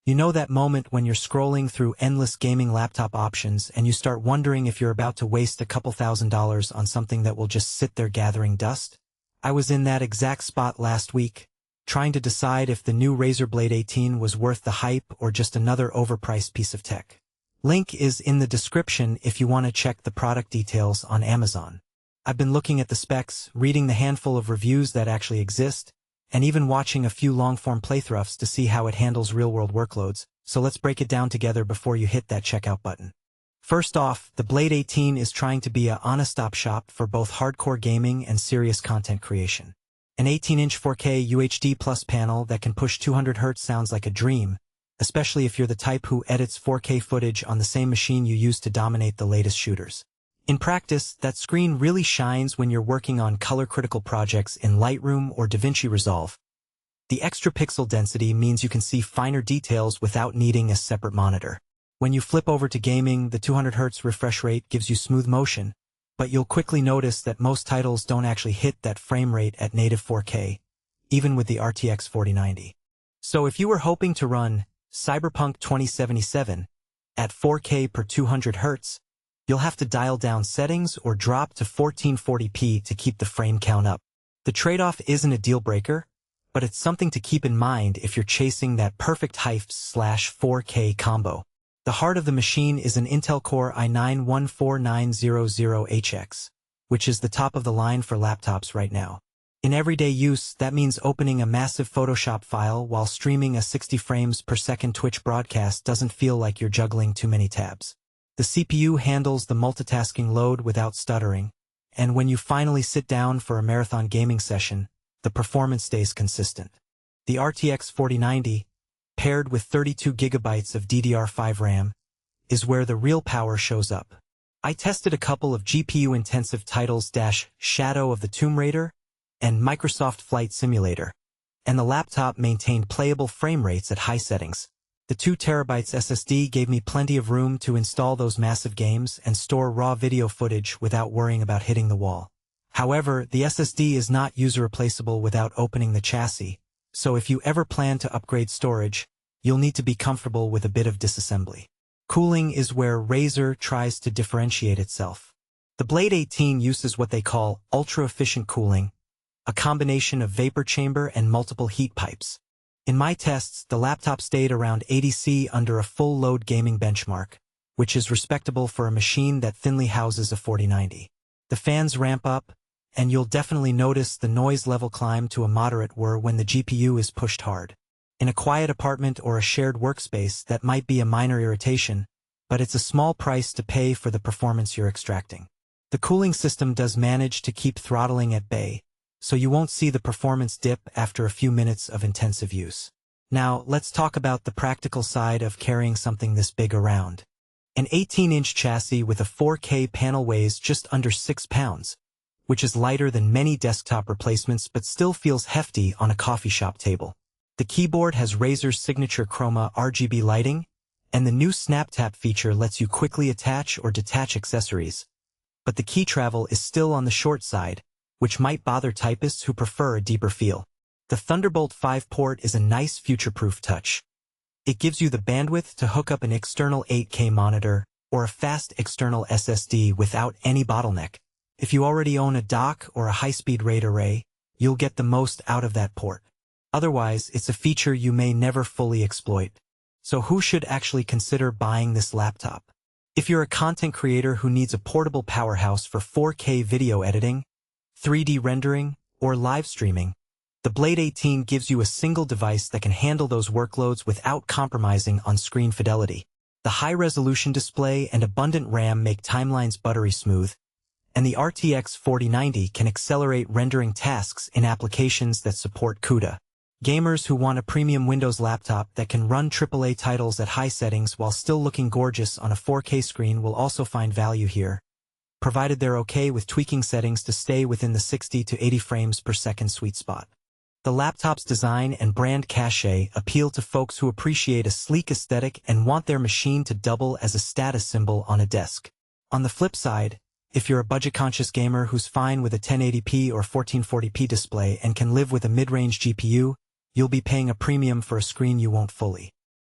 You know that moment when you're scrolling through endless gaming laptop options and you start wondering if you're about to waste a couple $1,000s on something that will just sit there gathering dust? I was in that exact spot last week, trying to decide if the new Razer Blade 18 was worth the hype or just another overpriced piece of tech. Link is in the description if you want to check the product details on Amazon. I've been looking at the specs, reading the handful of reviews that actually exist, and even watching a few long-form playthroughs to see how it handles real-world workloads, so let's break it down together before you hit that checkout button. First off, the Blade 18 is trying to be a honest-stop shop for both hardcore gaming and serious content creation. An 18-inch 4K UHD Plus panel that can push 200Hz sounds like a dream, especially if you're the type who edits 4K footage on the same machine you use to dominate the latest shooters. In practice, that screen really shines when you're working on color-critical projects in Lightroom or DaVinci Resolve. The extra pixel density means you can see finer details without needing a separate monitor. When you flip over to gaming, the 200Hz refresh rate gives you smooth motion, but you'll quickly notice that most titles don't actually hit that frame rate at native 4K, even with the RTX 4090. So if you were hoping to run Cyberpunk 2077 at 4K per 200Hz, you'll have to dial down settings or drop to 1440p to keep the frame count up. The trade-off isn't a deal-breaker, but it's something to keep in mind if you're chasing that perfect HEIFS/4K combo. The heart of the machine is an Intel Core i9-14900HX, which is the top of the line for laptops right now. In everyday use, that means opening a massive Photoshop file while streaming a 60 frames per second Twitch broadcast doesn't feel like you're juggling too many tabs. The CPU handles the multitasking load without stuttering, and when you finally sit down for a marathon gaming session, the performance stays consistent. The RTX 4090, paired with 32GB of DDR5 RAM, is where the real power shows up. I tested a couple of GPU-intensive titles Shadow of the Tomb Raider and Microsoft Flight Simulator, and the laptop maintained playable frame rates at high settings. The 2TB SSD gave me plenty of room to install those massive games and store raw video footage without worrying about hitting the wall. However, the SSD is not user-replaceable without opening the chassis, so if you ever plan to upgrade storage, you'll need to be comfortable with a bit of disassembly. Cooling is where Razer tries to differentiate itself. The Blade 18 uses what they call ultra-efficient cooling, a combination of vapor chamber and multiple heat pipes. In my tests, the laptop stayed around 80°C under a full-load gaming benchmark, which is respectable for a machine that thinly houses a 4090. The fans ramp up, and you'll definitely notice the noise level climb to a moderate whir when the GPU is pushed hard. In a quiet apartment or a shared workspace, that might be a minor irritation, but it's a small price to pay for the performance you're extracting. The cooling system does manage to keep throttling at bay, so you won't see the performance dip after a few minutes of intensive use. Now, let's talk about the practical side of carrying something this big around. An 18-inch chassis with a 4K panel weighs just under 6 pounds, which is lighter than many desktop replacements but still feels hefty on a coffee shop table. The keyboard has Razer's signature Chroma RGB lighting, and the new SnapTap feature lets you quickly attach or detach accessories. But the key travel is still on the short side, which might bother typists who prefer a deeper feel. The Thunderbolt 5 port is a nice future-proof touch. It gives you the bandwidth to hook up an external 8K monitor or a fast external SSD without any bottleneck. If you already own a dock or a high-speed RAID array, you'll get the most out of that port. Otherwise, it's a feature you may never fully exploit. So who should actually consider buying this laptop? If you're a content creator who needs a portable powerhouse for 4K video editing, 3D rendering, or live streaming, the Blade 18 gives you a single device that can handle those workloads without compromising on screen fidelity. The high-resolution display and abundant RAM make timelines buttery smooth, and the RTX 4090 can accelerate rendering tasks in applications that support CUDA. Gamers who want a premium Windows laptop that can run AAA titles at high settings while still looking gorgeous on a 4K screen will also find value here, provided they're okay with tweaking settings to stay within the 60 to 80 frames per second sweet spot. The laptop's design and brand cachet appeal to folks who appreciate a sleek aesthetic and want their machine to double as a status symbol on a desk. On the flip side, if you're a budget-conscious gamer who's fine with a 1080p or 1440p display and can live with a mid-range GPU, you'll be paying a premium for a screen you won't fully